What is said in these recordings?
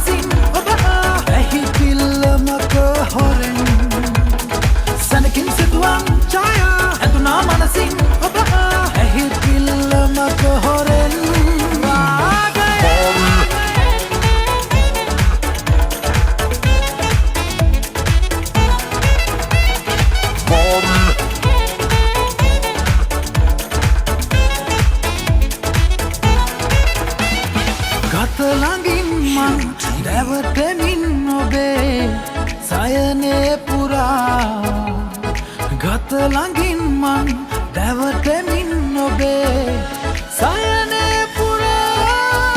මනසින් ඔබ ඇහි පිල්ලමක හොරෙන් සැනකින් සිතුවම් ඡායා ඇතුනා මනසින් ඔබ ඇහි පිල්ලමක හොරෙන් ළඟින් මං දැවටමින් ඔබේ සයනේ පුරා ගත ළඟින් මං දැවටමින් ඔබේ සයනේ පුරා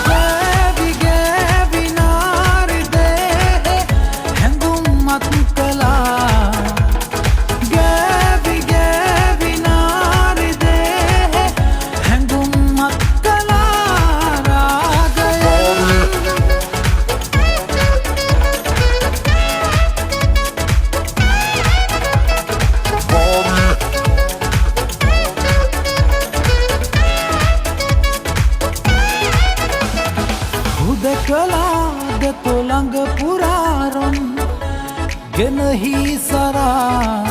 ගෑවි ගෑවි නාරිදේ හැඟුම්මත් කළා ගෑවි ගෑවි නාරිදේ හැඟුම්මත් හුදකලාද තොළඟ පුරාරොන් ගෙනහි සරා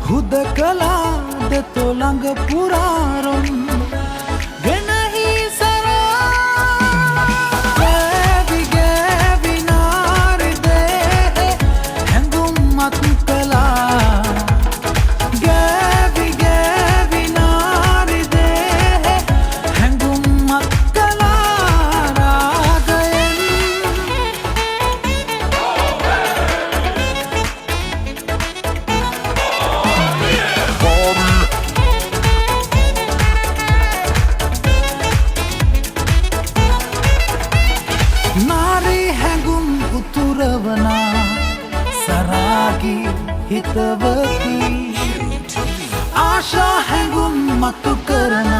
හුදකලාද තොළඟ පුරාරොන් ගෙනහි සරා ගෑවි ගෑවි නාරිදේ හැඟුම්මත් කළා ගෑවි ගෑවි නාරිදේ හැඟුම්මත් නාරි හැඟුම් උතුරවනා සරාගි හිතවති ආශා හැඟුම් මතු කරන